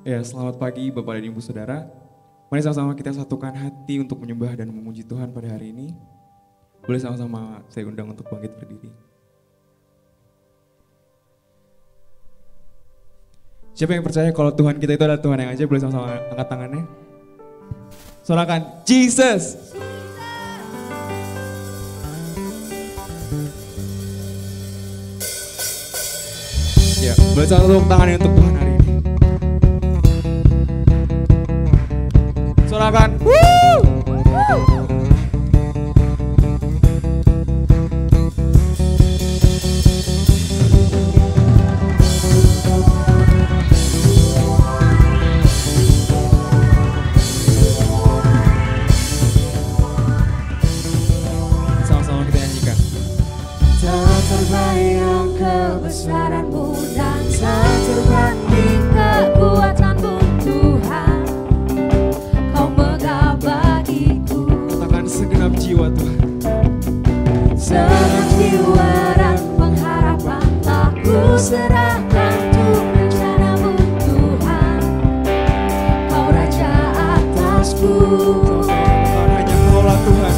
Ya, selamat pagi Bapak dan Ibu Saudara. Mari sama-sama kita satukan hati untuk menyembah dan memuji Tuhan pada hari ini. Boleh sama-sama saya undang untuk bangkit berdiri. Siapa yang percaya kalau Tuhan kita itu adalah Tuhan yang ajaib, boleh sama-sama angkat tangannya. Sorakan, Jesus! Ya, boleh sama tepuk tangannya untuk Tuhan hari ini. Sorakan, woo! Sama-sama kita nyanyikan. Tak terbayang kebesaran-Mu dan tak terbanding kekuatan-Mu Tuhan. Kau megah bagiku. Katakan segenap jiwa Tuhan. Segenap jiwa dan pengharapan tak ku serahkan untuk rencana-Mu Tuhan. Kau Raja atasku. Hanya Kaulah Tuhan.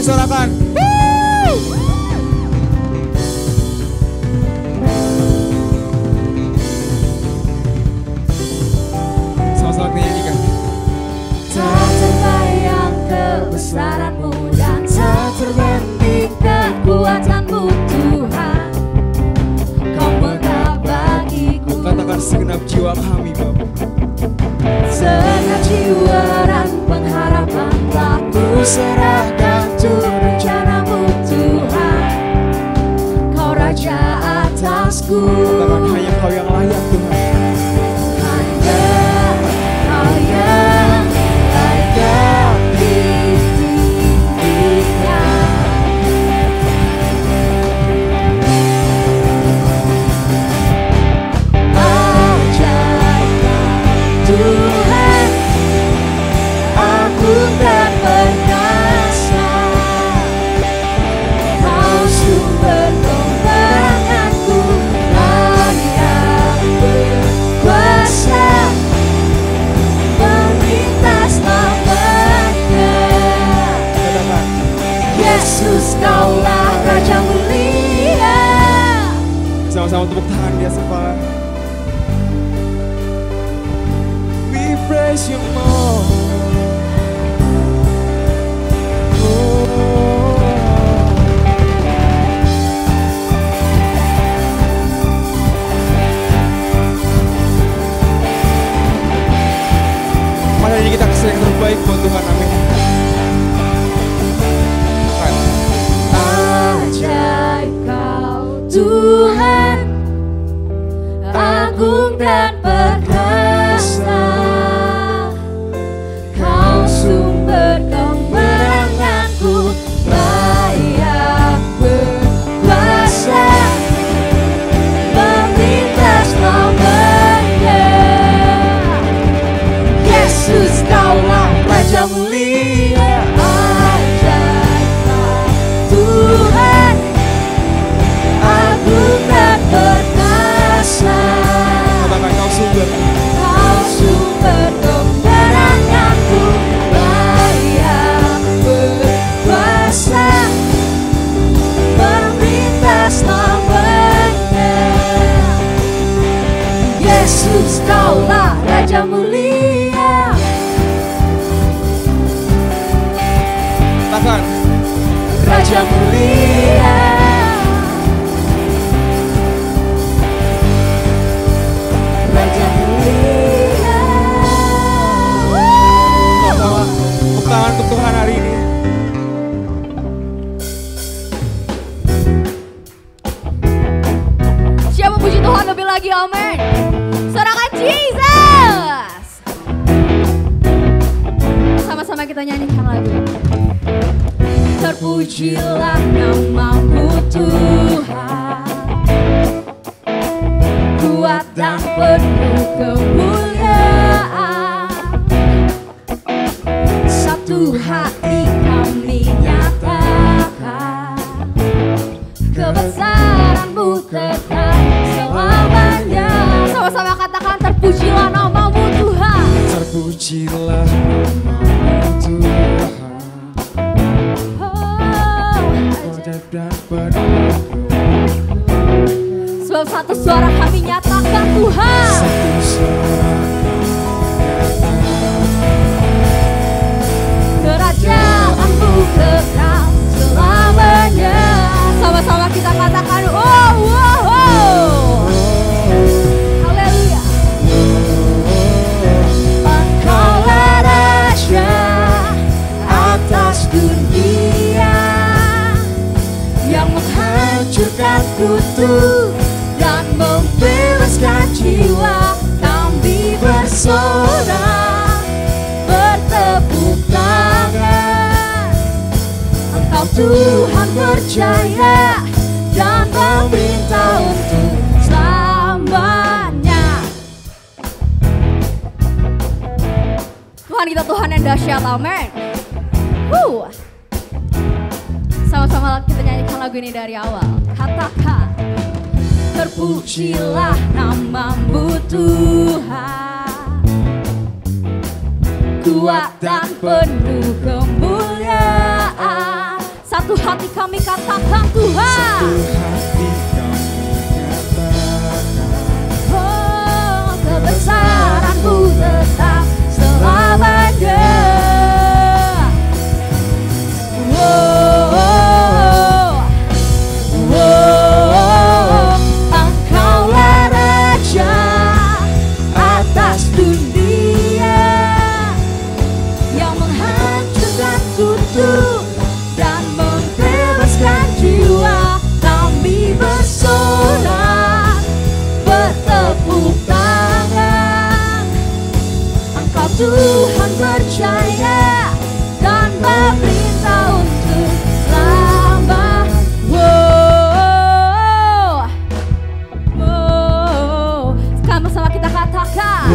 Sorakan. Sama-sama kita nyanyikan. Tak terbayang kebesaran-Mu dan tak terbanding kekuatan-Mu Tuhan. Kau megah bagiku. Katakan segenap jiwa kami Bapa. Segenap jiwa dan pengharapan tak ku serahkan untuk rencana-Mu Tuhan. Kau Raja atasku. Katakan hanya Kau yang layak Tuhan. Hanya Kau yang layak ditinggikan. Ajaib Tuhan, agung dan perkasa. Kau sumber kemenanganku, layak berkuasa, melintas lamanya. Yesus, Kaulah Raja mulia. Sama-sama tepuk tangan di atas kepala. We praise You more. Mari ini kita kasih yang terbaik buat Tuhan, amin. Ajaib Kau Tuhan, agung dan perkasa. Kau sumber kemenanganku, layak berkuasa, melintas lamanya. Yesus, Kaulah Raja mulia. Ajaib Kau Tuhan, agung dan perkasa. Katakan Kau sumber. Kau sumber kemenanganku, layak berkuasa, melintas lamanya. Yesus, Kaulah Raja mulia. Katakan Raja mulia. Raja mulia. Lebih lagi, amin. Sorakan Jesus. Sama-sama kita nyanyikan lagu. Terpujilah namamu Tuhan, kuat dan penuh kemuliaan. Satu hati kami nyatakan, kebesaran-Mu tetap selamanya. Sama-sama katakan, terpujilah namamu Tuhan. Terpujilah namamu Tuhan, dan penuh. Sebab satu suara kami nyatakan Tuhan. Satu suara Kerajaan-Mu kekal selamanya. Sama-sama kita katakan, oh, oh, oh. Haleluya. Engkaulah Raja atas dunia, yang menghancurkan kutuk dan membebaskan jiwa. Kami bersorak, bertepuk tangan. Engkau Tuhan percaya dan memerintah untuk selamanya. Tuhan kita Tuhan yang dahsyat, amin. Sama-sama kita nyanyikan lagu ini dari awal. Katakan, terpujilah namamu Tuhan, kuat dan penuh kemuliaan. Satu hati kami katakan Tuhan. Satu hati kami katakan, Oh, kebesaran-Mu tetap selamanya. Engkaulah Raja atas dunia, yang menghancurkan kutuk dan membebaskan jiwa. Kami bersorak, bertepuk tangan. Engkau Tuhan percaya dan memerintah untuk selamat. Sama-sama kita katakan.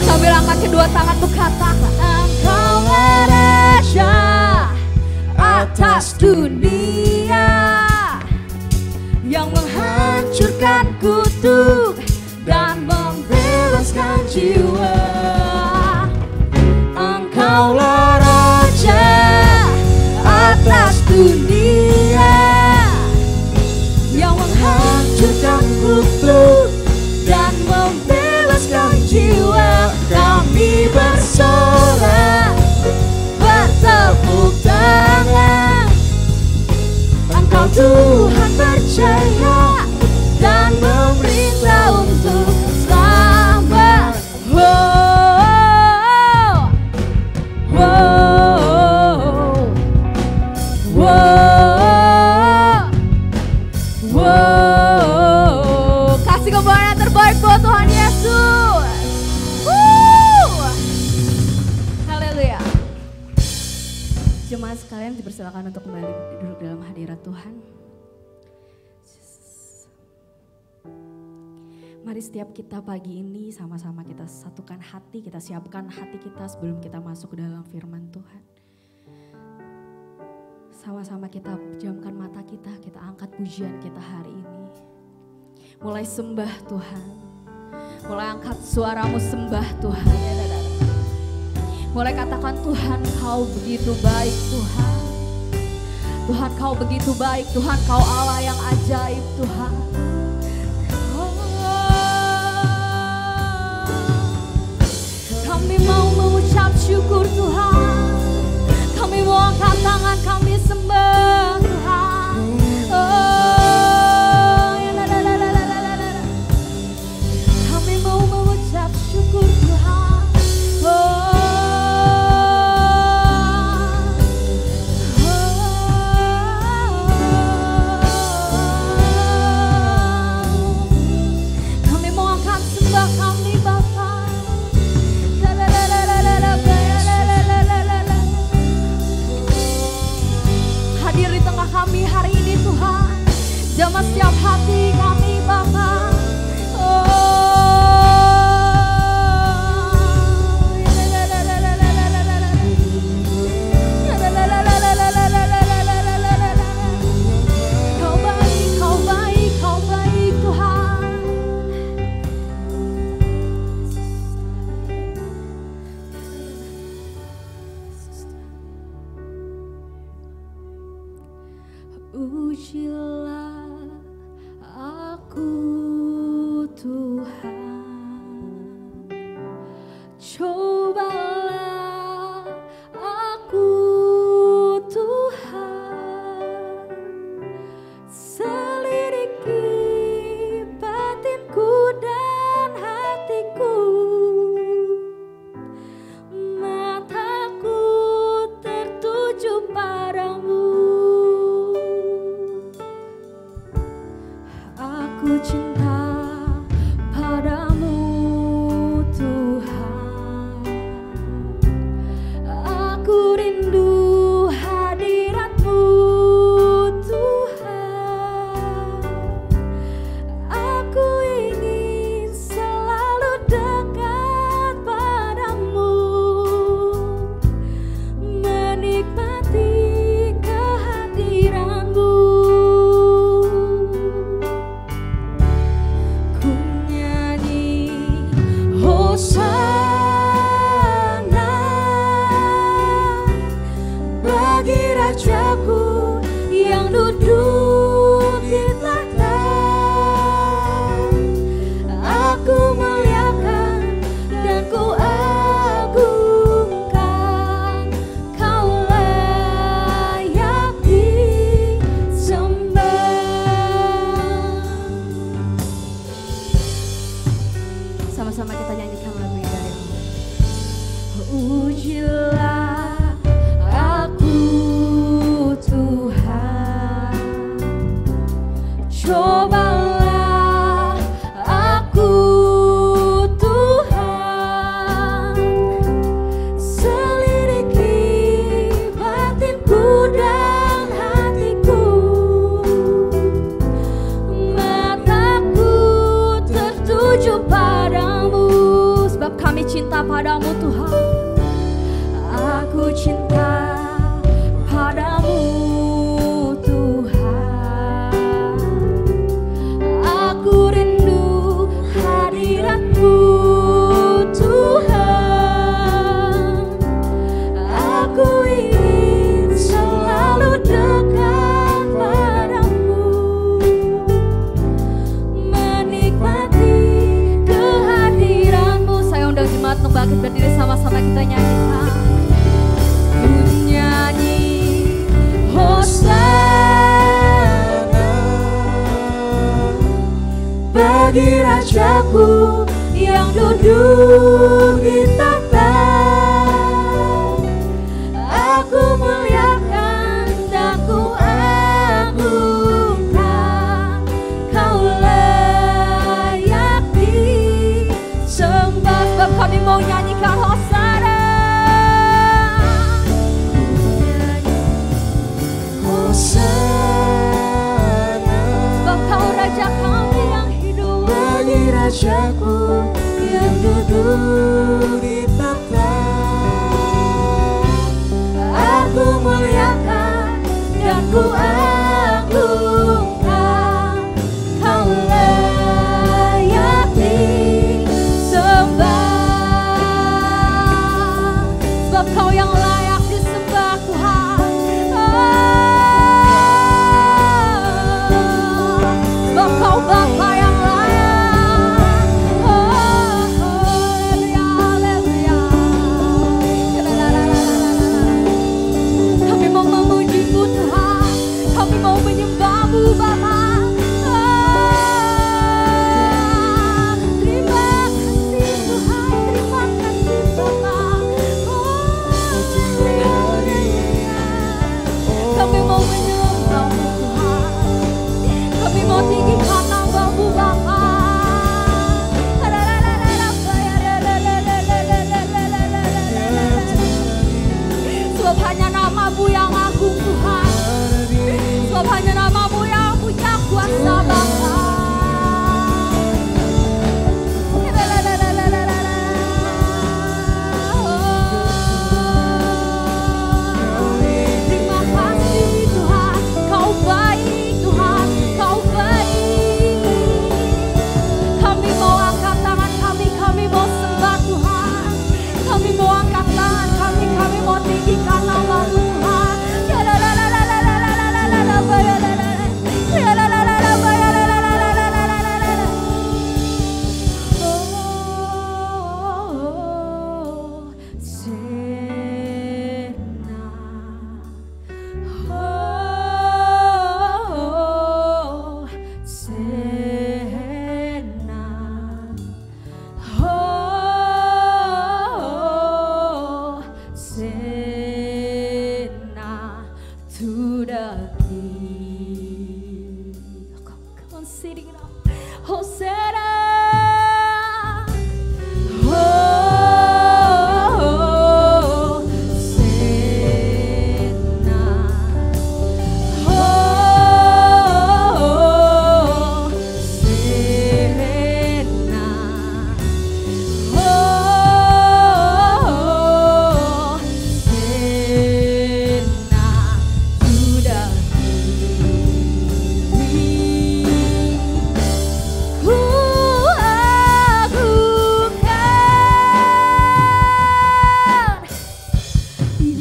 Sambil angkat kedua tanganmu katakan, Engkaulah Raja atas dunia, yang menghancurkan kutuk dan membebaskan jiwa. Engkaulah Raja atas dunia, yang menghancurkan kutuk dan membebaskan jiwa. Kami bersorak, bertepuk tangan. Engkau Tuhan percaya dan memerintah untuk selamat. Kasih kemuliaan terbaik buat Tuhan Yesus. Haleluya. Jemaat sekalian dipersilakan untuk kembali duduk dalam hadirat Tuhan. Mari setiap kita pagi ini sama-sama kita satukan hati, kita siapkan hati kita sebelum kita masuk ke dalam firman Tuhan. Sama-sama kita pejamkan mata kita angkat pujian kita hari ini. Mulai sembah Tuhan, mulai angkat suaramu sembah Tuhan. Mulai katakan, Tuhan Kau begitu baik Tuhan. Tuhan Kau begitu baik, Tuhan Kau Allah yang ajaib Tuhan. Kami mau mengucap syukur Tuhan. Kami mau angkat tangan, kami sembah Tuhan. Oh, Aku cinta padamu Tuhan, aku rindu hadirat-Mu Tuhan, aku ingin selalu dekat padamu, menikmati kehadiran-Mu. Ku nyanyi Hosana bagi Rajaku yang duduk di tahta. Aku muliakan dan ku agungkan, Kau layak disembah. Sama-sama kita nyanyikan lagu ini dari Allah. Ujilah aku Tuhan, cobalah aku Tuhan, selidiki batinku dan hatiku, mataku tertuju padamu, sebab kami cinta padamu Tuhan. Aku cinta padamu Tuhan, aku rindu hadirat-Mu Tuhan, aku ingin selalu dekat padamu, menikmati kehadiran-Mu. Saya undang jemaat untuk bangkit berdiri, sama-sama kita nyanyikan. Ku nyanyi Hosana bagi Rajaku yang duduk di tahta. Aku muliakan dan ku agungkan, Kau layak disembah. Sebab kami mau nyanyikan Hosana. Sebab Kau Raja kami yang hidup, bagi Rajaku yang duduk di tahta. Aku muliakan dan ku agungkan, Kau layak disembah. Sebab Kau yang layak disembah Tuhan. Sebab Kau Bapa yang layak. Haleluya, haleluya. Kami mau memuji-Mu Tuhan, kami mau menyembah-Mu Bapa. Terima kasih Tuhan, terima kasih Bapa. Kami mau menyembah-Mu Tuhan, kami mau tinggikan nama-Mu Hosana.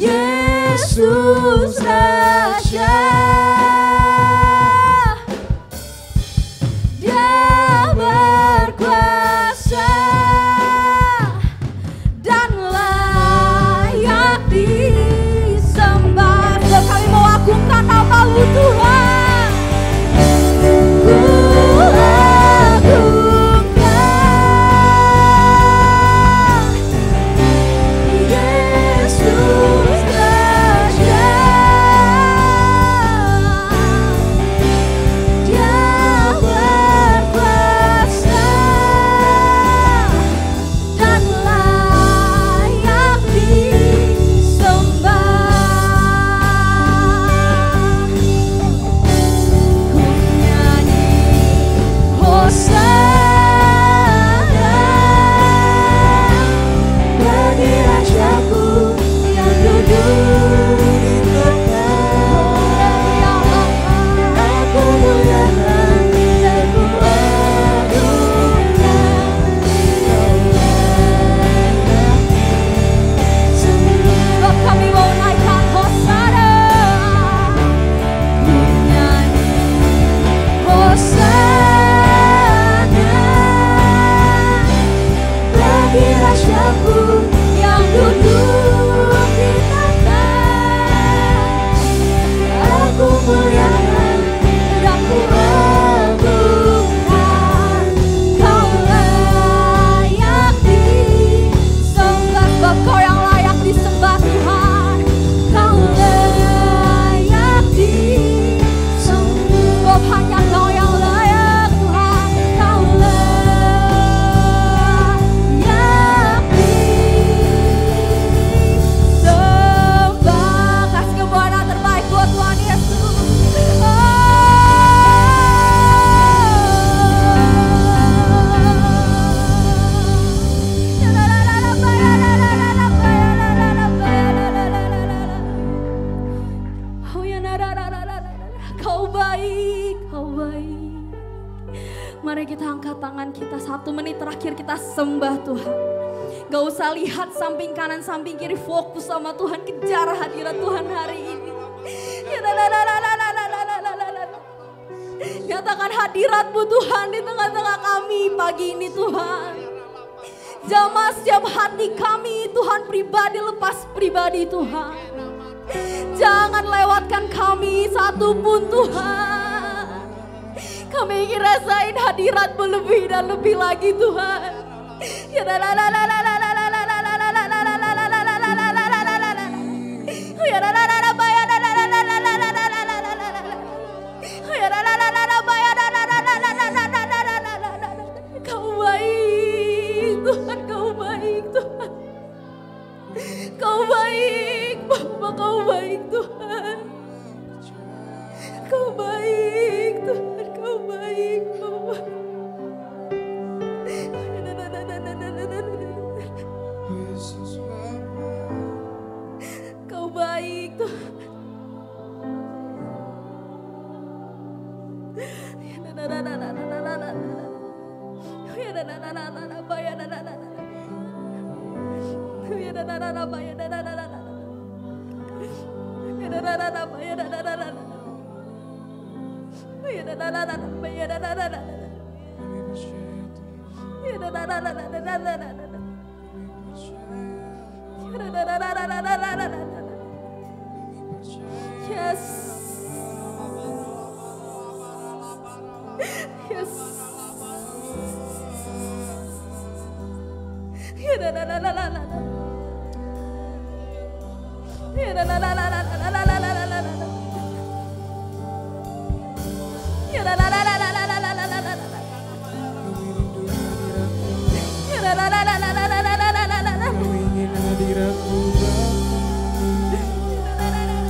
Yesus Raja, Dia berkuasa dan layak disembah. Setiap kali mau agungkan nama-Mu Tuhan, ku agungkan Yesus. Mari kita angkat tangan kita, 1 menit terakhir kita sembah Tuhan. Gak usah lihat samping kanan, samping kiri, fokus sama Tuhan, kejar hadirat Tuhan hari ini. Nyatakan hadirat-Mu Tuhan di tengah-tengah kami pagi ini Tuhan. Jamah setiap hati kami Tuhan, pribadi lepas pribadi Tuhan. Jangan lewatkan kami satupun Tuhan. Kami ingin rasain hadirat-Mu lebih dan lebih lagi Tuhan. Kau baik Tuhan, Kau baik Tuhan. Kau baik Bapa, Kau baik Tuhan. Kau baik Tuhan, Kau baik Bapa. Kau baik Tuhan. Yes. Yes. Kami ingin hadirat-Mu Bapa. Kami ingin hadirat-Mu.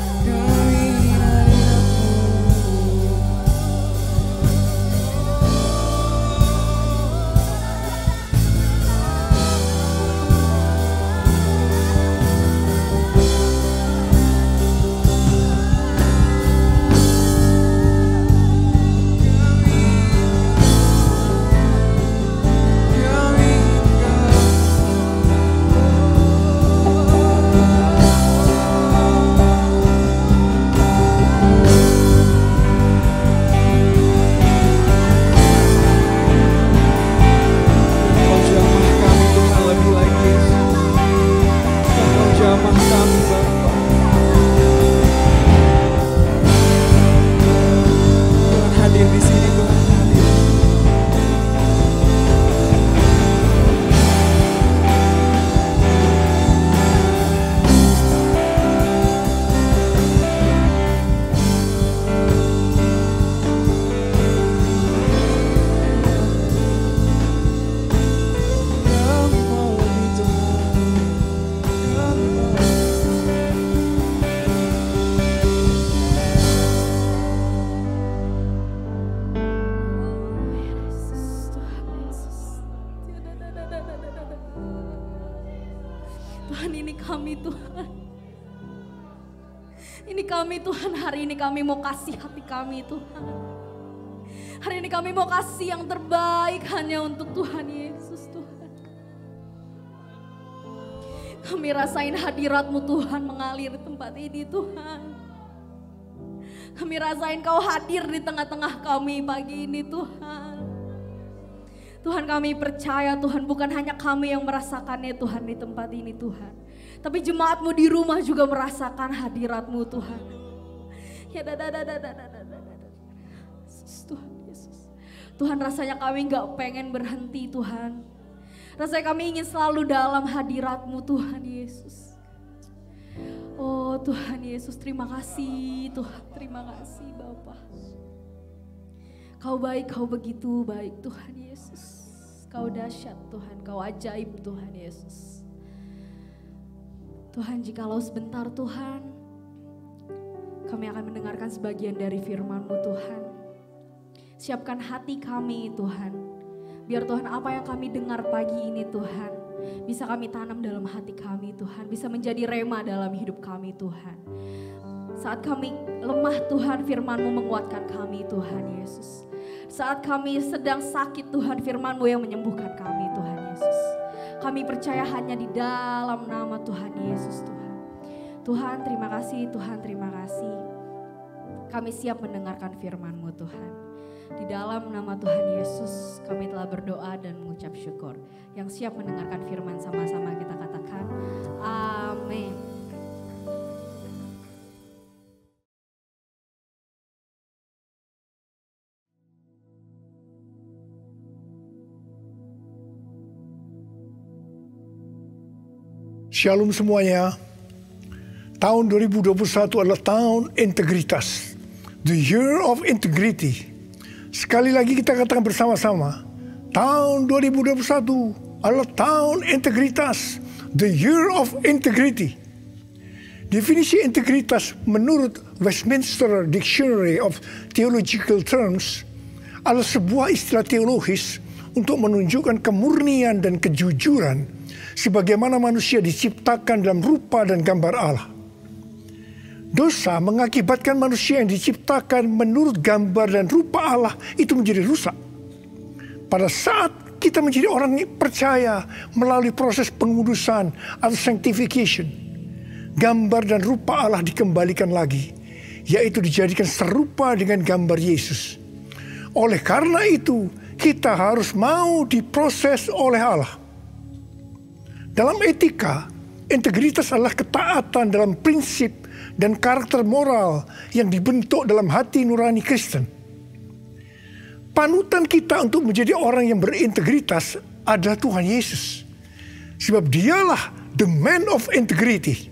Tuhan, ini kami Tuhan. Ini kami Tuhan, hari ini kami mau kasih hati kami Tuhan. Hari ini kami mau kasih yang terbaik hanya untuk Tuhan Yesus Tuhan. Kami rasain hadirat-Mu Tuhan mengalir di tempat ini Tuhan. Kami rasain Kau hadir di tengah-tengah kami pagi ini Tuhan. Tuhan, kami percaya Tuhan, bukan hanya kami yang merasakannya Tuhan di tempat ini Tuhan. Tapi jemaat-Mu di rumah juga merasakan hadirat-Mu Tuhan. Ya Tuhan Yesus. Tuhan, rasanya kami gak pengen berhenti Tuhan. Rasanya kami ingin selalu dalam hadirat-Mu Tuhan Yesus. Oh Tuhan Yesus, terima kasih Tuhan, terima kasih Bapa. Kau baik, Kau begitu baik Tuhan Yesus. Kau dahsyat Tuhan, Kau ajaib Tuhan Yesus. Tuhan, jikalau sebentar Tuhan, kami akan mendengarkan sebagian dari firman-Mu Tuhan. Siapkan hati kami Tuhan, biar Tuhan apa yang kami dengar pagi ini Tuhan, bisa kami tanam dalam hati kami Tuhan, bisa menjadi rema dalam hidup kami Tuhan. Saat kami lemah Tuhan, firman-Mu menguatkan kami Tuhan Yesus. Saat kami sedang sakit Tuhan, firman-Mu yang menyembuhkan kami Tuhan Yesus. Kami percaya hanya di dalam nama Tuhan Yesus Tuhan. Tuhan terima kasih, Tuhan terima kasih. Kami siap mendengarkan firman-Mu Tuhan. Di dalam nama Tuhan Yesus kami telah berdoa dan mengucap syukur. Yang siap mendengarkan firman sama-sama kita katakan amin. Shalom semuanya. Tahun 2021 adalah tahun integritas. The year of integrity. Sekali lagi kita katakan bersama-sama. Tahun 2021 adalah tahun integritas. The year of integrity. Definisi integritas menurut Westminster Dictionary of Theological Terms adalah sebuah istilah teologis untuk menunjukkan kemurnian dan kejujuran sebagaimana manusia diciptakan dalam rupa dan gambar Allah. Dosa mengakibatkan manusia yang diciptakan menurut gambar dan rupa Allah itu menjadi rusak. Pada saat kita menjadi orang yang percaya melalui proses pengudusan atau sanctification, gambar dan rupa Allah dikembalikan lagi, yaitu dijadikan serupa dengan gambar Yesus. Oleh karena itu, kita harus mau diproses oleh Allah. Dalam etika, integritas adalah ketaatan dalam prinsip dan karakter moral yang dibentuk dalam hati nurani Kristen. Panutan kita untuk menjadi orang yang berintegritas adalah Tuhan Yesus. Sebab dialah the man of integrity.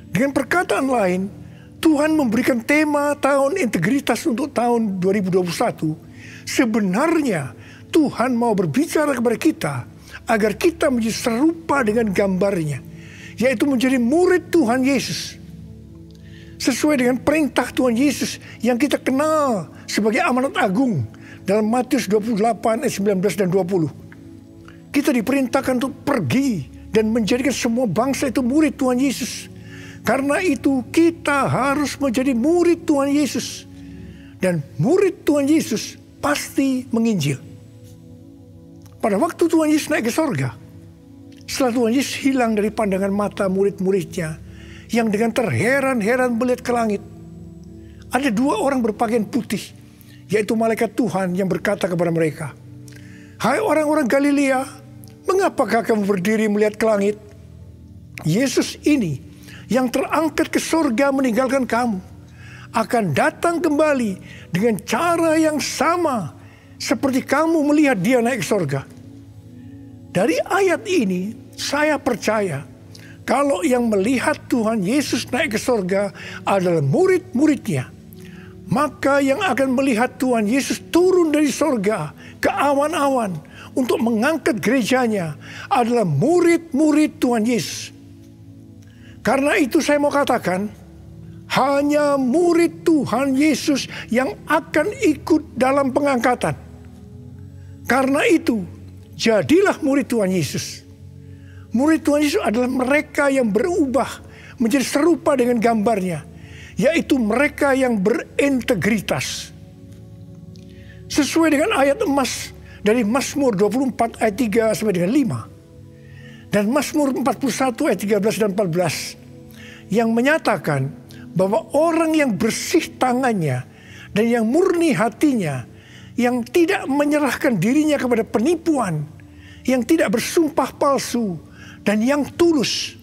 Dengan perkataan lain, Tuhan memberikan tema tahun integritas untuk tahun 2021. Sebenarnya Tuhan mau berbicara kepada kita agar kita menjadi serupa dengan gambarnya, yaitu menjadi murid Tuhan Yesus. Sesuai dengan perintah Tuhan Yesus yang kita kenal sebagai amanat agung dalam Matius 28 ayat 19 dan 20. Kita diperintahkan untuk pergi dan menjadikan semua bangsa itu murid Tuhan Yesus. Karena itu kita harus menjadi murid Tuhan Yesus. Dan murid Tuhan Yesus pasti menginjil. Pada waktu Tuhan Yesus naik ke sorga, setelah Tuhan Yesus hilang dari pandangan mata murid-muridnya, yang dengan terheran-heran melihat ke langit, ada dua orang berpakaian putih, yaitu malaikat Tuhan yang berkata kepada mereka, "Hai orang-orang Galilea, mengapakah kamu berdiri melihat ke langit? Yesus ini yang terangkat ke sorga meninggalkan kamu, akan datang kembali dengan cara yang sama seperti kamu melihat dia naik ke sorga." Dari ayat ini saya percaya kalau yang melihat Tuhan Yesus naik ke sorga adalah murid-muridnya, maka yang akan melihat Tuhan Yesus turun dari sorga ke awan-awan untuk mengangkat gerejanya adalah murid-murid Tuhan Yesus. Karena itu saya mau katakan, hanya murid Tuhan Yesus yang akan ikut dalam pengangkatan. Karena itu, jadilah murid Tuhan Yesus. Murid Tuhan Yesus adalah mereka yang berubah menjadi serupa dengan gambarnya, yaitu mereka yang berintegritas. Sesuai dengan ayat emas dari Mazmur 24 ayat 3 sampai dengan 5. Dan Mazmur 41 ayat 13 dan 14. Yang menyatakan bahwa orang yang bersih tangannya dan yang murni hatinya, yang tidak menyerahkan dirinya kepada penipuan, yang tidak bersumpah palsu, dan yang tulus,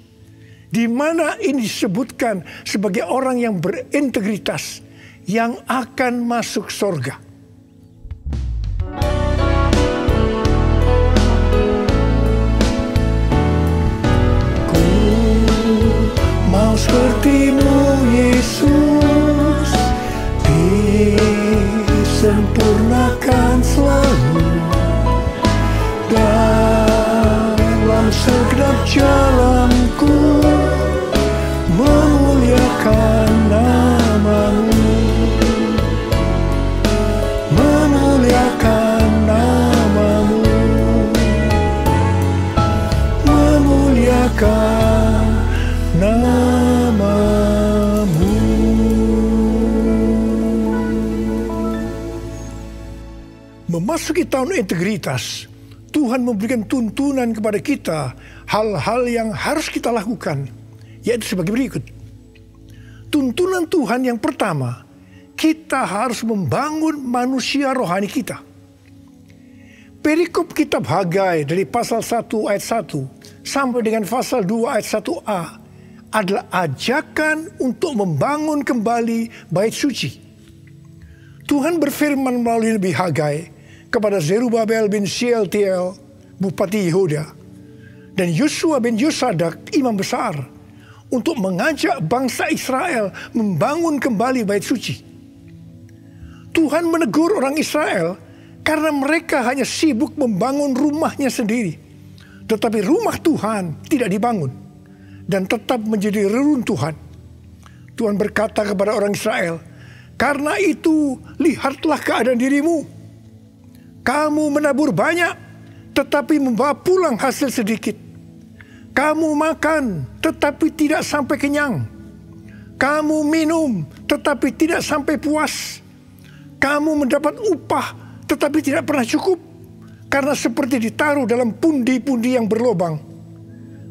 di mana ini disebutkan sebagai orang yang berintegritas yang akan masuk surga. Ku mau seperti-Mu Yesus, disempurnakan selalu dalam segenap jalanku, memuliakan nama-Mu, memuliakan nama-Mu, memuliakan nama-Mu. Memasuki tahun integritas, Tuhan memberikan tuntunan kepada kita hal-hal yang harus kita lakukan, yaitu sebagai berikut. Tuntunan Tuhan yang pertama, kita harus membangun manusia rohani kita. Perikop kitab Hagai dari pasal 1 ayat 1 sampai dengan pasal 2 ayat 1a adalah ajakan untuk membangun kembali bait suci. Tuhan berfirman melalui Nabi Hagai kepada Zerubabel bin Shealtiel, Bupati Yehuda, dan Yosua bin Yosadak, imam besar, untuk mengajak bangsa Israel membangun kembali bait suci. Tuhan menegur orang Israel karena mereka hanya sibuk membangun rumahnya sendiri, tetapi rumah Tuhan tidak dibangun dan tetap menjadi reruntuhan. Tuhan berkata kepada orang Israel, "Karena itu lihatlah keadaan dirimu. Kamu menabur banyak, tetapi membawa pulang hasil sedikit. Kamu makan, tetapi tidak sampai kenyang. Kamu minum, tetapi tidak sampai puas. Kamu mendapat upah, tetapi tidak pernah cukup, karena seperti ditaruh dalam pundi-pundi yang berlobang.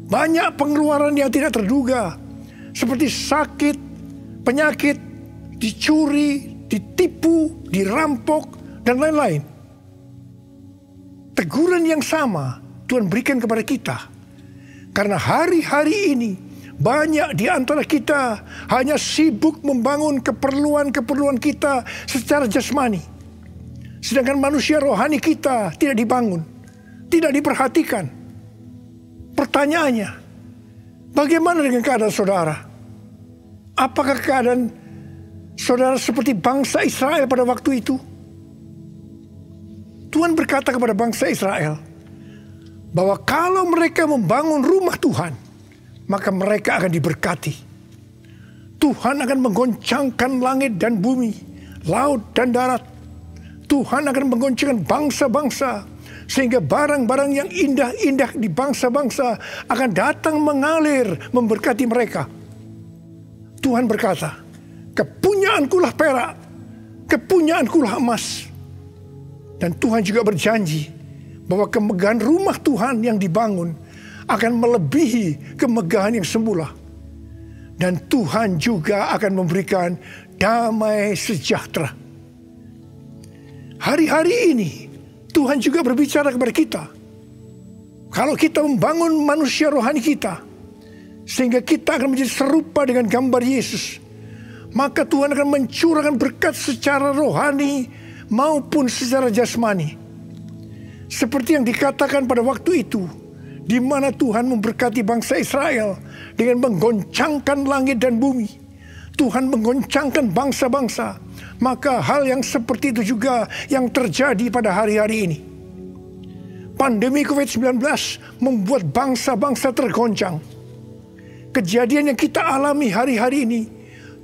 Banyak pengeluaran yang tidak terduga, seperti sakit, penyakit, dicuri, ditipu, dirampok, dan lain-lain." Teguran yang sama Tuhan berikan kepada kita. Karena hari-hari ini banyak di antara kita hanya sibuk membangun keperluan-keperluan kita secara jasmani. Sedangkan manusia rohani kita tidak dibangun, tidak diperhatikan. Pertanyaannya, bagaimana dengan keadaan saudara? Apakah keadaan saudara seperti bangsa Israel pada waktu itu? Tuhan berkata kepada bangsa Israel, bahwa kalau mereka membangun rumah Tuhan, maka mereka akan diberkati. Tuhan akan menggoncangkan langit dan bumi, laut dan darat. Tuhan akan menggoncangkan bangsa-bangsa, sehingga barang-barang yang indah-indah di bangsa-bangsa akan datang mengalir memberkati mereka. Tuhan berkata, kepunyaankulah perak, kepunyaankulah emas. Dan Tuhan juga berjanji bahwa kemegahan rumah Tuhan yang dibangun akan melebihi kemegahan yang semula. Dan Tuhan juga akan memberikan damai sejahtera. Hari-hari ini Tuhan juga berbicara kepada kita. Kalau kita membangun manusia rohani kita, sehingga kita akan menjadi serupa dengan gambar Yesus, maka Tuhan akan mencurahkan berkat secara rohani maupun secara jasmani. Seperti yang dikatakan pada waktu itu, di mana Tuhan memberkati bangsa Israel dengan menggoncangkan langit dan bumi. Tuhan menggoncangkan bangsa-bangsa. Maka hal yang seperti itu juga yang terjadi pada hari-hari ini. Pandemi COVID-19 membuat bangsa-bangsa tergoncang. Kejadian yang kita alami hari-hari ini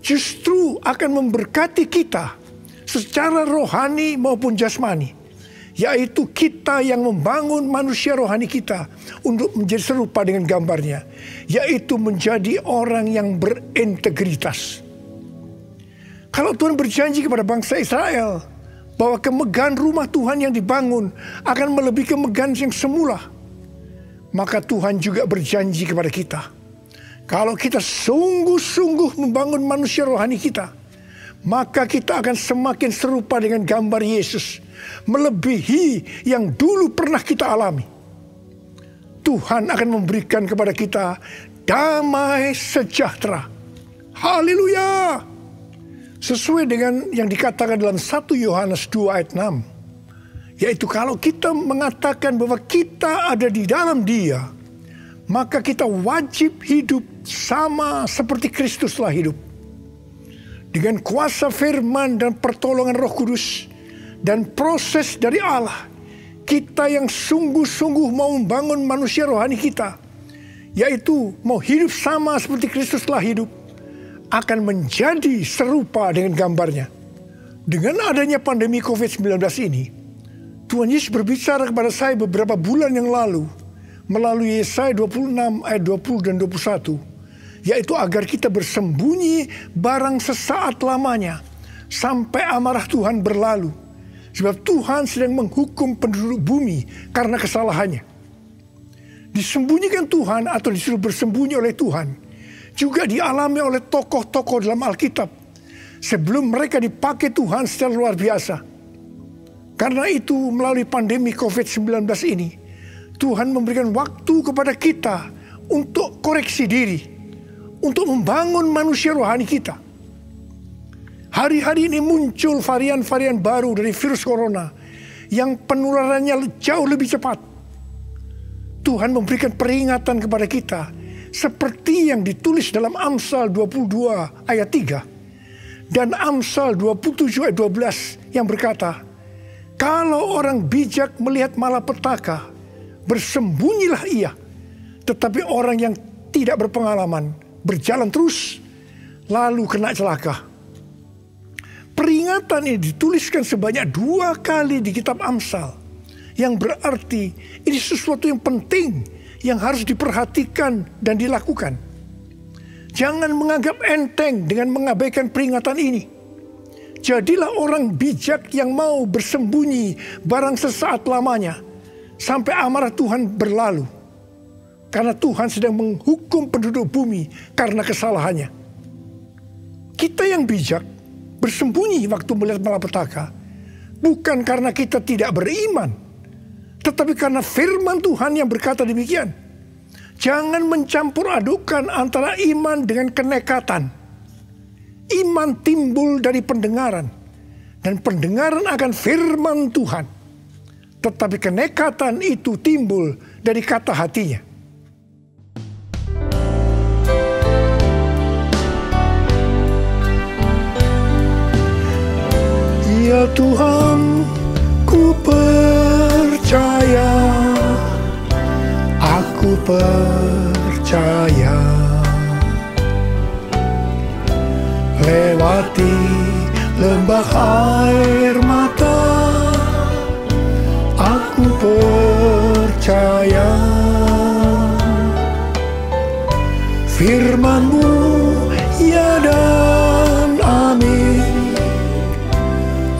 justru akan memberkati kita secara rohani maupun jasmani. Yaitu kita yang membangun manusia rohani kita untuk menjadi serupa dengan gambarnya. Yaitu menjadi orang yang berintegritas. Kalau Tuhan berjanji kepada bangsa Israel bahwa kemegahan rumah Tuhan yang dibangun akan melebihi kemegahan yang semula, maka Tuhan juga berjanji kepada kita. Kalau kita sungguh-sungguh membangun manusia rohani kita, maka kita akan semakin serupa dengan gambar Yesus, melebihi yang dulu pernah kita alami. Tuhan akan memberikan kepada kita damai sejahtera. Haleluya! Sesuai dengan yang dikatakan dalam 1 Yohanes 2 ayat 6. Yaitu kalau kita mengatakan bahwa kita ada di dalam Dia, maka kita wajib hidup sama seperti Kristus telah hidup. Dengan kuasa firman dan pertolongan Roh Kudus dan proses dari Allah, kita yang sungguh-sungguh mau membangun manusia rohani kita, yaitu mau hidup sama seperti Kristus telah hidup, akan menjadi serupa dengan gambarnya. Dengan adanya pandemi COVID-19 ini, Tuhan Yesus berbicara kepada saya beberapa bulan yang lalu melalui Yesaya 26 ayat 20 dan 21, yaitu agar kita bersembunyi barang sesaat lamanya sampai amarah Tuhan berlalu, sebab Tuhan sedang menghukum penduduk bumi karena kesalahannya. Disembunyikan Tuhan atau disuruh bersembunyi oleh Tuhan juga dialami oleh tokoh-tokoh dalam Alkitab sebelum mereka dipakai Tuhan secara luar biasa. Karena itu melalui pandemi COVID-19 ini, Tuhan memberikan waktu kepada kita untuk koreksi diri, untuk membangun manusia rohani kita. Hari-hari ini muncul varian-varian baru dari virus corona yang penularannya jauh lebih cepat. Tuhan memberikan peringatan kepada kita seperti yang ditulis dalam Amsal 22 ayat 3 dan Amsal 27 ayat 12 yang berkata, kalau orang bijak melihat malapetaka, bersembunyilah ia. Tetapi orang yang tidak berpengalaman berjalan terus, lalu kena celaka. Peringatan ini dituliskan sebanyak 2 kali di kitab Amsal, yang berarti ini sesuatu yang penting yang harus diperhatikan dan dilakukan. Jangan menganggap enteng dengan mengabaikan peringatan ini. Jadilah orang bijak yang mau bersembunyi barang sesaat lamanya sampai amarah Tuhan berlalu. Karena Tuhan sedang menghukum penduduk bumi karena kesalahannya. Kita yang bijak bersembunyi waktu melihat malapetaka bukan karena kita tidak beriman, tetapi karena firman Tuhan yang berkata demikian. Jangan mencampur adukan antara iman dengan kenekatan. Iman timbul dari pendengaran, dan pendengaran akan firman Tuhan. Tetapi kenekatan itu timbul dari kata hatinya. Ya Tuhan, ku percaya percaya. Lewati lembah air mata, aku percaya. Firman-Mu ya dan amin,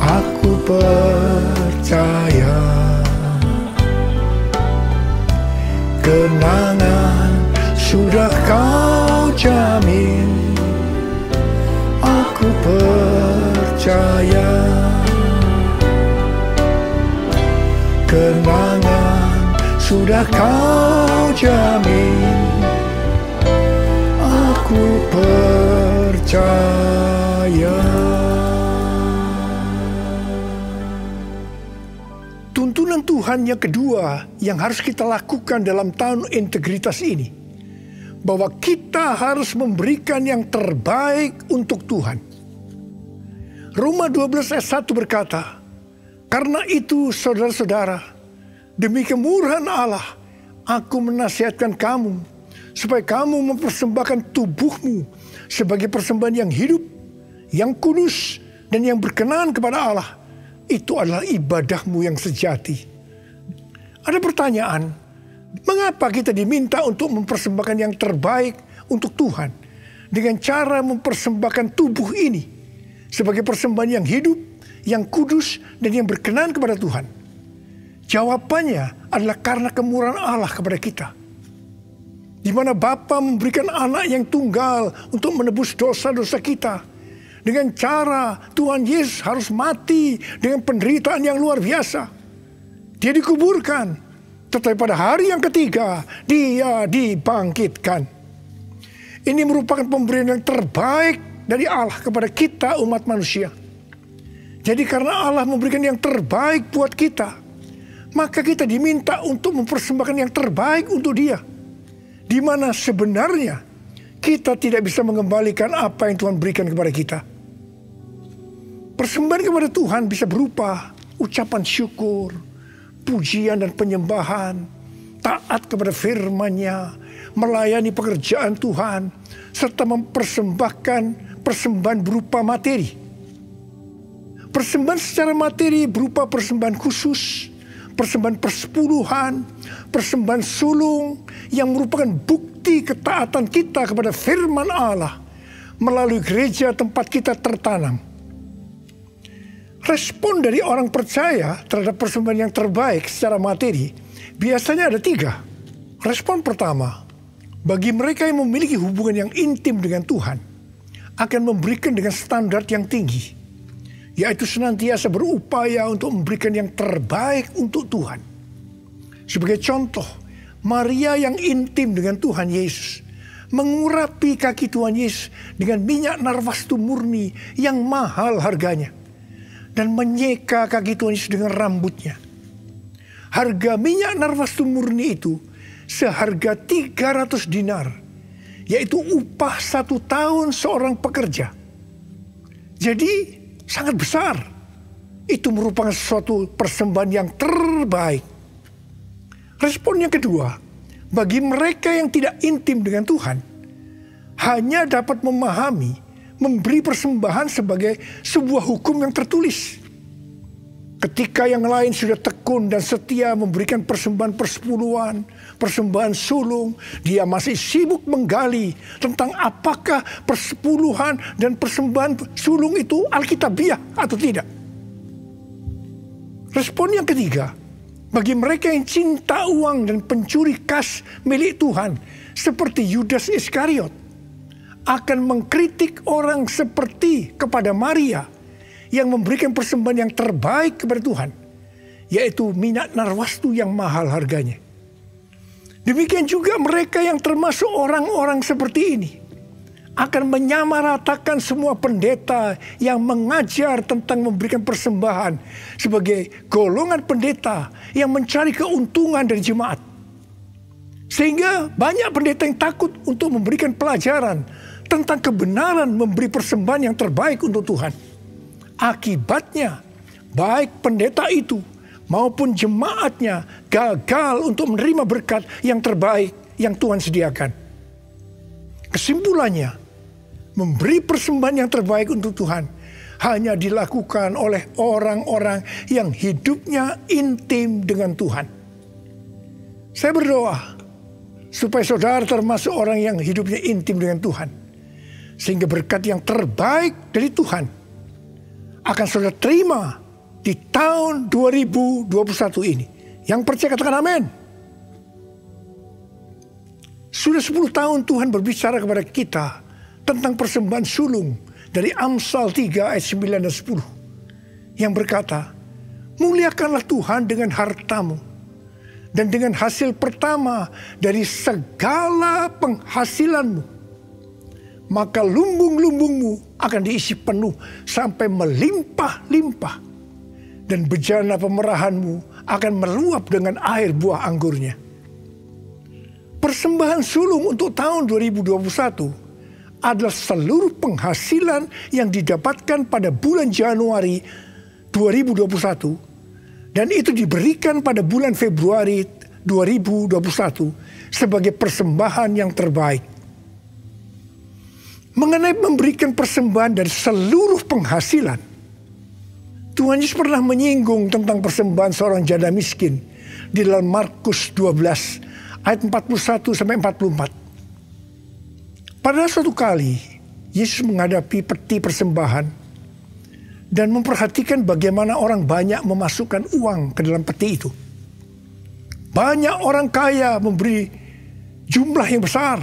aku percaya. Kenangan sudah Kau jamin, aku percaya. Kenangan sudah Kau jamin, aku percaya. Tuntunan Tuhan yang kedua yang harus kita lakukan dalam tahun integritas ini, bahwa kita harus memberikan yang terbaik untuk Tuhan. Roma 12 ayat 1 berkata, karena itu saudara-saudara, demi kemurahan Allah, aku menasihatkan kamu, supaya kamu mempersembahkan tubuhmu sebagai persembahan yang hidup, yang kudus, dan yang berkenan kepada Allah. Itu adalah ibadahmu yang sejati. Ada pertanyaan, mengapa kita diminta untuk mempersembahkan yang terbaik untuk Tuhan dengan cara mempersembahkan tubuh ini sebagai persembahan yang hidup, yang kudus, dan yang berkenan kepada Tuhan? Jawabannya adalah karena kemurahan Allah kepada kita, di mana Bapa memberikan anak yang tunggal untuk menebus dosa-dosa kita. Dengan cara Tuhan Yesus harus mati dengan penderitaan yang luar biasa. Dia dikuburkan, tetapi pada hari yang ketiga Dia dibangkitkan. Ini merupakan pemberian yang terbaik dari Allah kepada kita umat manusia. Jadi karena Allah memberikan yang terbaik buat kita, maka kita diminta untuk mempersembahkan yang terbaik untuk Dia. Di mana sebenarnya kita tidak bisa mengembalikan apa yang Tuhan berikan kepada kita. Persembahan kepada Tuhan bisa berupa ucapan syukur, pujian dan penyembahan, taat kepada firman-Nya, melayani pekerjaan Tuhan, serta mempersembahkan persembahan berupa materi. Persembahan secara materi berupa persembahan khusus, persembahan persepuluhan, persembahan sulung yang merupakan bukti ketaatan kita kepada firman Allah melalui gereja tempat kita tertanam. Respon dari orang percaya terhadap persembahan yang terbaik secara materi biasanya ada 3. Respon pertama, bagi mereka yang memiliki hubungan yang intim dengan Tuhan, akan memberikan dengan standar yang tinggi, yaitu senantiasa berupaya untuk memberikan yang terbaik untuk Tuhan. Sebagai contoh, Maria yang intim dengan Tuhan Yesus mengurapi kaki Tuhan Yesus dengan minyak narwastu murni yang mahal harganya, dan menyeka kaki Tuhan Yesus dengan rambutnya. Harga minyak narwastu murni itu seharga 300 dinar, yaitu upah 1 tahun seorang pekerja. Jadi sangat besar. Itu merupakan suatu persembahan yang terbaik. Respon yang kedua, bagi mereka yang tidak intim dengan Tuhan, hanya dapat memahami memberi persembahan sebagai sebuah hukum yang tertulis. Ketika yang lain sudah tekun dan setia memberikan persembahan persepuluhan, persembahan sulung, dia masih sibuk menggali tentang apakah persepuluhan dan persembahan sulung itu alkitabiah atau tidak. Respon yang ketiga, bagi mereka yang cinta uang dan pencuri kas milik Tuhan, seperti Yudas Iskariot, akan mengkritik orang seperti kepada Maria yang memberikan persembahan yang terbaik kepada Tuhan, yaitu minyak narwastu yang mahal harganya. Demikian juga mereka yang termasuk orang-orang seperti ini akan menyamaratakan semua pendeta yang mengajar tentang memberikan persembahan sebagai golongan pendeta yang mencari keuntungan dari jemaat. Sehingga banyak pendeta yang takut untuk memberikan pelajaran tentang kebenaran memberi persembahan yang terbaik untuk Tuhan. Akibatnya, baik pendeta itu maupun jemaatnya gagal untuk menerima berkat yang terbaik yang Tuhan sediakan. Kesimpulannya, memberi persembahan yang terbaik untuk Tuhan hanya dilakukan oleh orang-orang yang hidupnya intim dengan Tuhan. Saya berdoa supaya saudara termasuk orang yang hidupnya intim dengan Tuhan, sehingga berkat yang terbaik dari Tuhan akan saudara terima di tahun 2021 ini. Yang percaya katakan amin. Sudah 10 tahun Tuhan berbicara kepada kita tentang persembahan sulung dari Amsal 3 ayat 9 dan 10. Yang berkata, muliakanlah Tuhan dengan hartamu dan dengan hasil pertama dari segala penghasilanmu. Maka lumbung-lumbungmu akan diisi penuh sampai melimpah-limpah. Dan bejana pemerahanmu akan meluap dengan air buah anggurnya. Persembahan sulung untuk tahun 2021 adalah seluruh penghasilan yang didapatkan pada bulan Januari 2021 dan itu diberikan pada bulan Februari 2021 sebagai persembahan yang terbaik. Mengenai memberikan persembahan dari seluruh penghasilan, Tuhan Yesus pernah menyinggung tentang persembahan seorang janda miskin di dalam Markus 12 ayat 41 sampai 44. Pada suatu kali, Yesus menghadapi peti persembahan dan memperhatikan bagaimana orang banyak memasukkan uang ke dalam peti itu. Banyak orang kaya memberi jumlah yang besar.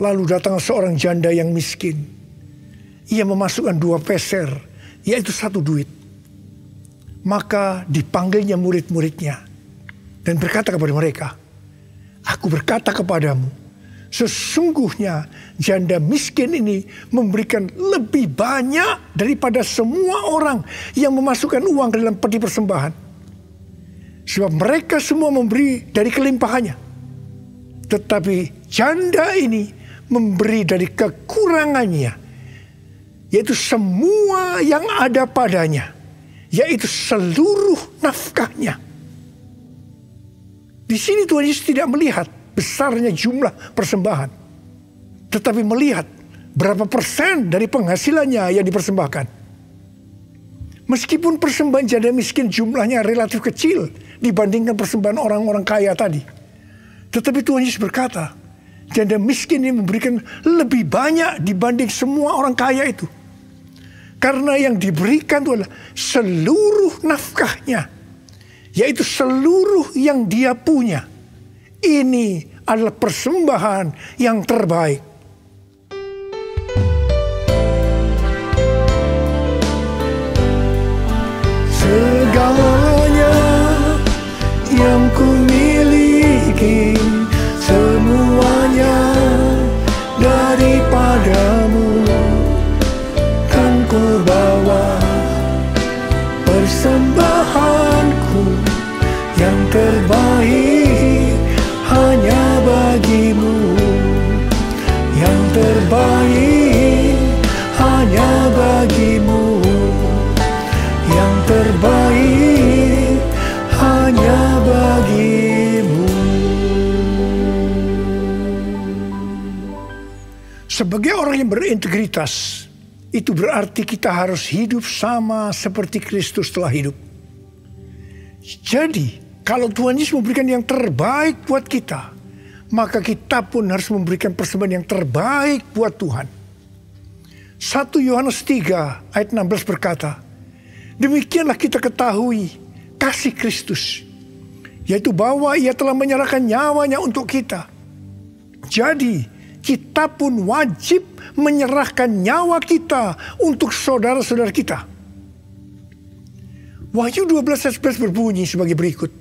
Lalu datang seorang janda yang miskin. Ia memasukkan 2 peser, yaitu 1 duit. Maka dipanggilnya murid-muridnya dan berkata kepada mereka, aku berkata kepadamu, sesungguhnya janda miskin ini memberikan lebih banyak daripada semua orang yang memasukkan uang ke dalam peti persembahan. Sebab mereka semua memberi dari kelimpahannya. Tetapi janda ini memberi dari kekurangannya, yaitu semua yang ada padanya, yaitu seluruh nafkahnya. Di sini Tuhan Yesus tidak melihat besarnya jumlah persembahan, tetapi melihat berapa persen dari penghasilannya yang dipersembahkan. Meskipun persembahan janda miskin jumlahnya relatif kecil dibandingkan persembahan orang-orang kaya tadi, tetapi Tuhan Yesus berkata, janda miskin ini memberikan lebih banyak dibanding semua orang kaya itu. Karena yang diberikan itu adalah seluruh nafkahnya, yaitu seluruh yang dia punya. Ini adalah persembahan yang terbaik. Segalanya yang ku miliki, semuanya daripadamu, kan ku bawa persembahanku yang terbaik hanya bagimu, yang terbaik hanya bagimu, yang terbaik hanya bagimu. Sebagai orang yang berintegritas, itu berarti kita harus hidup sama seperti Kristus telah hidup. Jadi, kalau Tuhan Yesus memberikan yang terbaik buat kita, maka kita pun harus memberikan persembahan yang terbaik buat Tuhan. 1 Yohanes 3 ayat 16 berkata, demikianlah kita ketahui kasih Kristus, yaitu bahwa ia telah menyerahkan nyawanya untuk kita. Jadi, kita pun wajib menyerahkan nyawa kita untuk saudara-saudara kita. Wahyu 12 ayat 11 berbunyi sebagai berikut.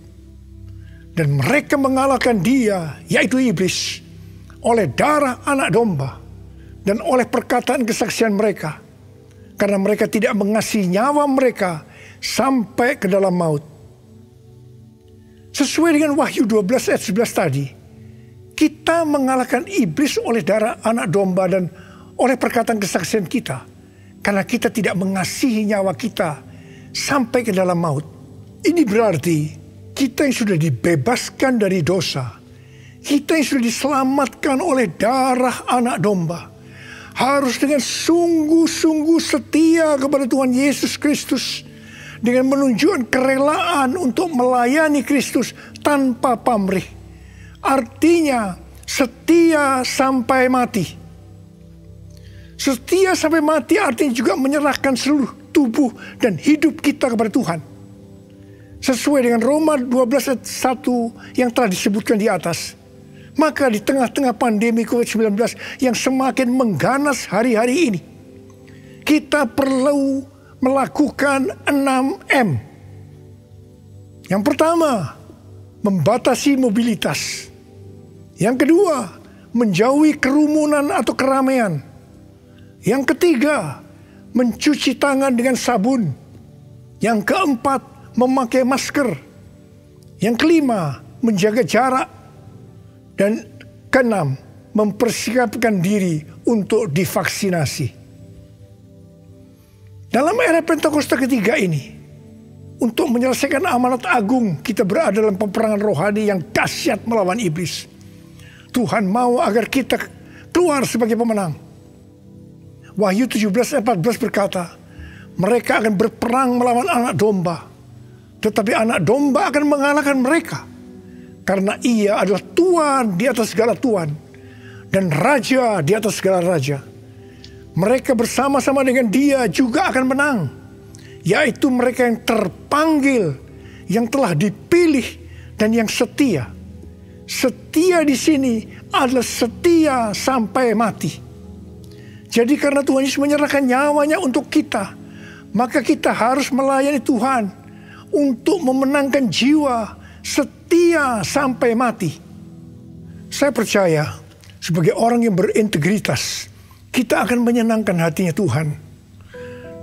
Dan mereka mengalahkan dia, yaitu iblis, oleh darah anak domba dan oleh perkataan kesaksian mereka. Karena mereka tidak mengasihi nyawa mereka sampai ke dalam maut. Sesuai dengan Wahyu 12 ayat 11 tadi, kita mengalahkan iblis oleh darah anak domba dan oleh perkataan kesaksian kita. Karena kita tidak mengasihi nyawa kita sampai ke dalam maut. Ini berarti kita yang sudah dibebaskan dari dosa, kita yang sudah diselamatkan oleh darah anak domba, harus dengan sungguh-sungguh setia kepada Tuhan Yesus Kristus, dengan menunjukkan kerelaan untuk melayani Kristus tanpa pamrih. Artinya setia sampai mati. Setia sampai mati artinya juga menyerahkan seluruh tubuh dan hidup kita kepada Tuhan. Sesuai dengan Roma 12 ayat 1 yang telah disebutkan di atas. Maka di tengah-tengah pandemi COVID-19 yang semakin mengganas hari-hari ini, kita perlu melakukan 6M. Yang pertama, membatasi mobilitas. Yang kedua, menjauhi kerumunan atau keramaian. Yang ketiga, mencuci tangan dengan sabun. Yang keempat, memakai masker. Yang kelima, menjaga jarak. Dan keenam, mempersiapkan diri untuk divaksinasi. Dalam era Pentakosta ketiga ini, untuk menyelesaikan amanat agung, kita berada dalam peperangan rohani yang dahsyat melawan iblis. Tuhan mau agar kita keluar sebagai pemenang. Wahyu 17 ayat 14 berkata, mereka akan berperang melawan anak domba, tetapi anak domba akan mengalahkan mereka. Karena ia adalah Tuhan di atas segala Tuhan, dan Raja di atas segala Raja. Mereka bersama-sama dengan dia juga akan menang, yaitu mereka yang terpanggil, yang telah dipilih, dan yang setia. Setia di sini adalah setia sampai mati. Jadi karena Tuhan Yesus menyerahkan nyawanya untuk kita, maka kita harus melayani Tuhan untuk memenangkan jiwa, setia sampai mati. Saya percaya sebagai orang yang berintegritas, kita akan menyenangkan hatinya Tuhan.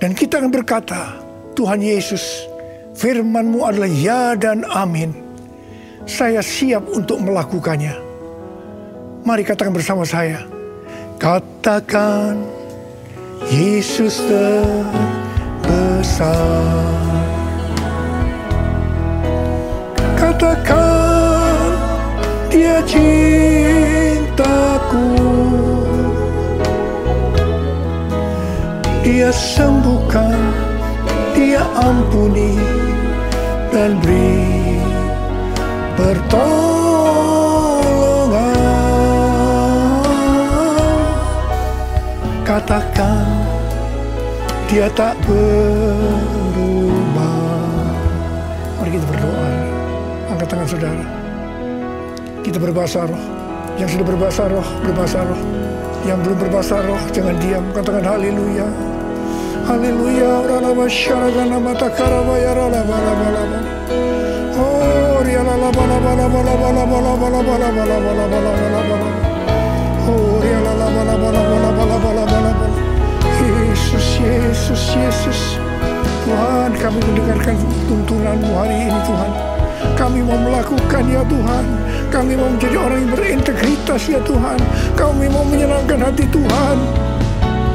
Dan kita akan berkata, Tuhan Yesus, firman-Mu adalah ya dan amin. Saya siap untuk melakukannya. Mari katakan bersama saya. Katakan, Yesus terbesar. Katakan, Dia cintaku. Dia sembuhkan, Dia ampuni, dan beri pertolongan. Katakan, Dia tak berubah. Mari kita berdoa. Angkat tangan saudara. Kita berbahasa roh. Yang sudah berbahasa roh, berbahasa roh. Yang belum berbahasa roh, jangan diam. Katakan haleluya. Haleluya. Oh, Yesus, Yesus, Yesus. Tuhan, kami mendengarkan tuntunan-Mu hari ini, Tuhan. Kami mau melakukan, ya Tuhan. Kami mau menjadi orang yang berintegritas, ya Tuhan. Kami mau menyenangkan hati Tuhan.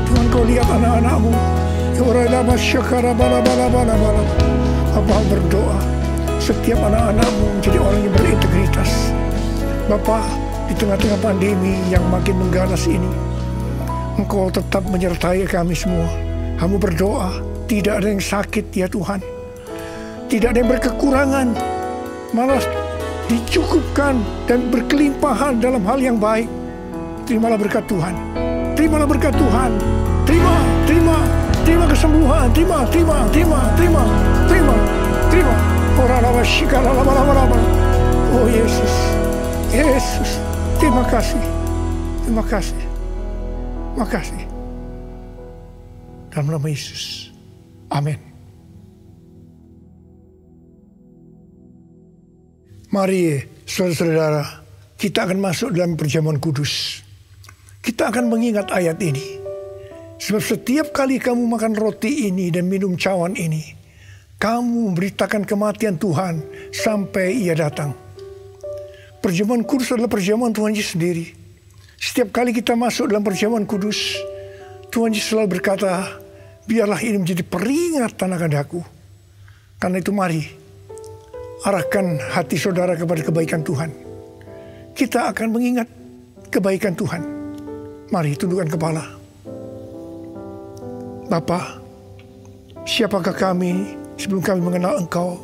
Tuhan, Kau lihat anak-anak-Mu. Bapa berdoa, setiap anak-anak-Mu menjadi orang yang berintegritas. Bapa, di tengah-tengah pandemi yang makin mengganas ini, Engkau tetap menyertai kami semua. Kamu berdoa, tidak ada yang sakit, ya Tuhan. Tidak ada yang berkekurangan, malah dicukupkan dan berkelimpahan dalam hal yang baik. Terimalah berkat Tuhan. Terimalah berkat Tuhan. Terima kesembuhan. Terima. Oh Yesus. Terima kasih. Makasih. Dalam nama Yesus. Amin. Mari saudara-saudara, kita akan masuk dalam perjamuan kudus. Kita akan mengingat ayat ini. Sebab setiap kali kamu makan roti ini dan minum cawan ini, kamu memberitakan kematian Tuhan sampai Ia datang. Perjamuan kudus adalah perjamuan Tuhan Yesus sendiri. Setiap kali kita masuk dalam perjamuan kudus, Tuhan Yesus selalu berkata, biarlah ini menjadi peringatan akan aku. Karena itu mari arahkan hati saudara kepada kebaikan Tuhan. Kita akan mengingat kebaikan Tuhan. Mari tundukkan kepala. Bapa, siapakah kami sebelum kami mengenal Engkau?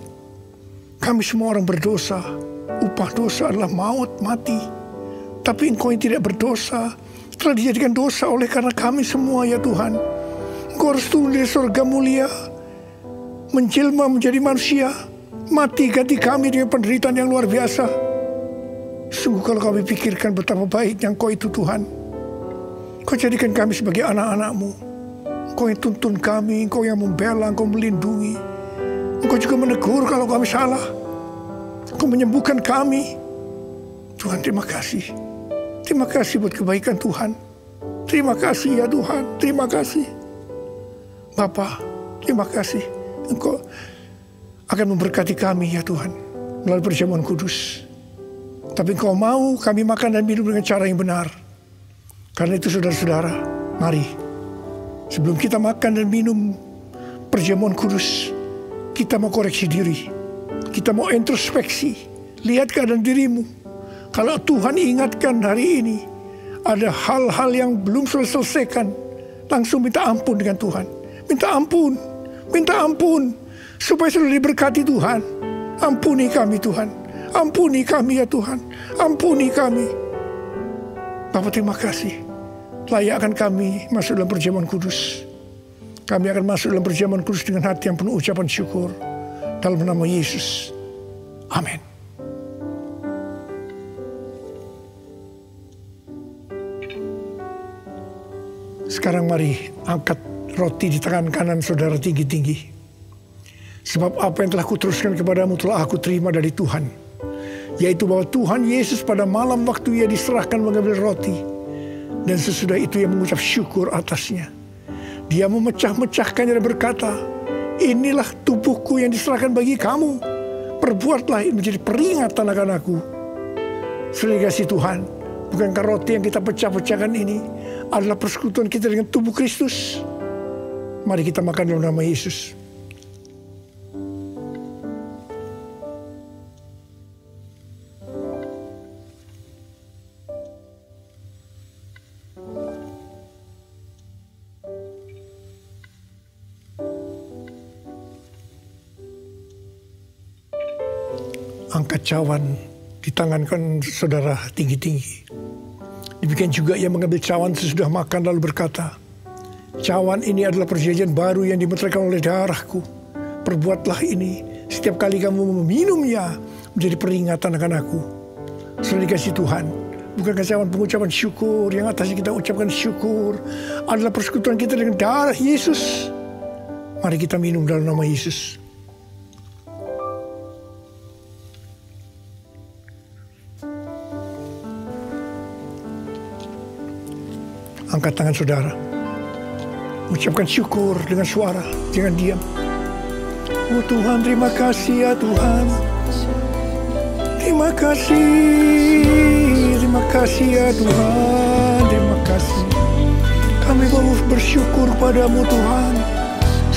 Kami semua orang berdosa. Upah dosa adalah maut, mati. Tapi Engkau yang tidak berdosa telah dijadikan dosa oleh karena kami semua, ya Tuhan. Engkau harus turun dari surga mulia, menjelma menjadi manusia, mati ganti kami dengan penderitaan yang luar biasa. Sungguh kalau kami pikirkan betapa baiknya Engkau itu Tuhan. Engkau jadikan kami sebagai anak-anak-Mu. Engkau yang tuntun kami, Engkau yang membela, Engkau melindungi. Engkau juga menegur kalau kami salah. Engkau menyembuhkan kami. Tuhan, terima kasih. Terima kasih buat kebaikan Tuhan. Terima kasih ya Tuhan. Terima kasih. Bapa, terima kasih. Engkau akan memberkati kami ya Tuhan melalui perjamuan kudus. Tapi Engkau mau kami makan dan minum dengan cara yang benar. Karena itu saudara-saudara, mari sebelum kita makan dan minum perjamuan kudus, kita mau koreksi diri. Kita mau introspeksi. Lihat keadaan dirimu. Kalau Tuhan ingatkan hari ini ada hal-hal yang belum selesaikan, langsung minta ampun dengan Tuhan. Minta ampun. Minta ampun. Supaya selalu diberkati Tuhan. Ampuni kami Tuhan. Ampuni kami ya Tuhan. Ampuni kami. Bapa, terima kasih. Layakkan kami masuk dalam perjamuan kudus. Kami akan masuk dalam perjamuan kudus dengan hati yang penuh ucapan syukur. Dalam nama Yesus. Amin. Sekarang mari angkat roti di tangan kanan saudara tinggi-tinggi. Sebab apa yang telah kuteruskan kepadamu telah aku terima dari Tuhan. Yaitu bahwa Tuhan Yesus pada malam waktu ia diserahkan mengambil roti. Dan sesudah itu ia mengucap syukur atasnya. Dia memecah-mecahkannya dan berkata, inilah tubuhku yang diserahkan bagi kamu. Perbuatlah ini menjadi peringatan akan aku. Saudara kasih Tuhan, bukankah roti yang kita pecah-pecahkan ini adalah persekutuan kita dengan tubuh Kristus? Mari kita makan dalam nama Yesus. Angkat cawan di tangan kan saudara tinggi-tinggi. Demikian juga ia mengambil cawan sesudah makan lalu berkata, cawan ini adalah perjanjian baru yang dimeteraikan oleh darahku. Perbuatlah ini setiap kali kamu meminumnya menjadi peringatan akan aku. Saudara dikasih Tuhan, bukankah cawan pengucapan syukur yang atasnya kita ucapkan syukur adalah persekutuan kita dengan darah Yesus? Mari kita minum dalam nama Yesus. Angkat tangan saudara. Ucapkan syukur dengan suara. Jangan diam. Oh Tuhan, terima kasih ya Tuhan. Terima kasih. Terima kasih ya Tuhan. Terima kasih. Kami mau bersyukur padamu Tuhan.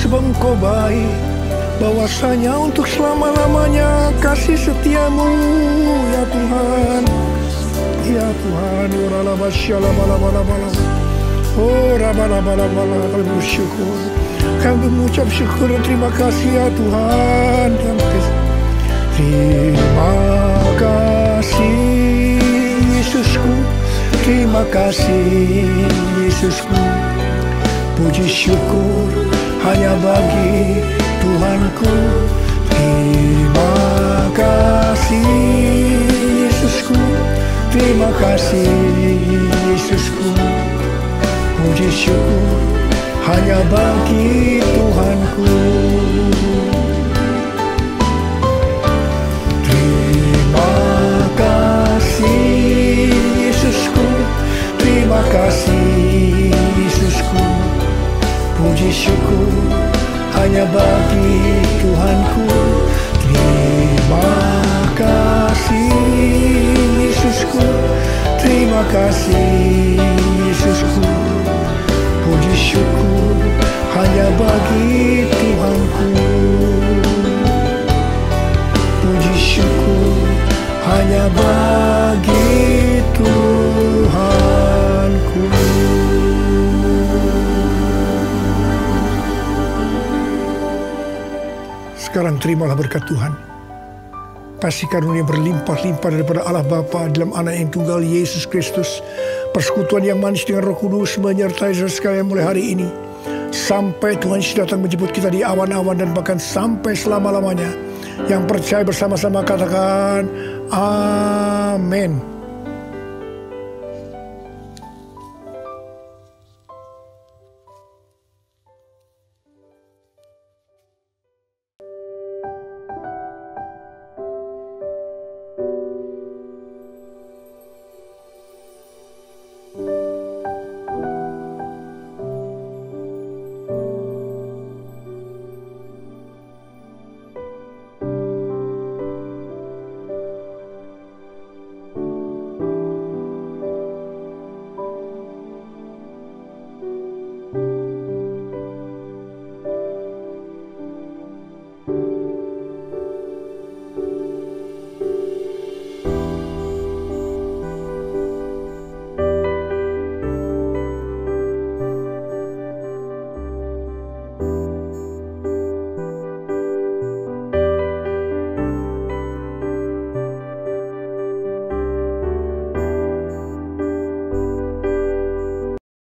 Sebab Engkau baik. Bahwasanya untuk selama-lamanya kasih setiamu ya Tuhan. Ya Tuhan. Oh, rabala-bala-bala, kami bersyukur. Kami mengucap syukur dan terima kasih ya Tuhan. Terima kasih Yesusku. Terima kasih Yesusku. Puji syukur hanya bagi Tuhanku. Terima kasih Yesusku. Terima kasih Yesusku. Puji syukur hanya bagi Tuhanku. Terima kasih Yesusku. Terima kasih Yesusku. Puji syukur hanya bagi Tuhanku. Terima kasih Yesusku. Terima kasih Yesusku. Puji syukur hanya bagi Tuhanku. Puji hanya bagi Tuhanku. Sekarang terimalah berkat Tuhan. Kasih karunia berlimpah-limpah daripada Allah Bapa dalam Anak yang tunggal Yesus Kristus. Persekutuan yang manis dengan Roh Kudus menyertai saudara sekalian mulai hari ini. Sampai Tuhan Yesus datang menjemput kita di awan-awan dan bahkan sampai selama-lamanya. Yang percaya bersama-sama katakan amin.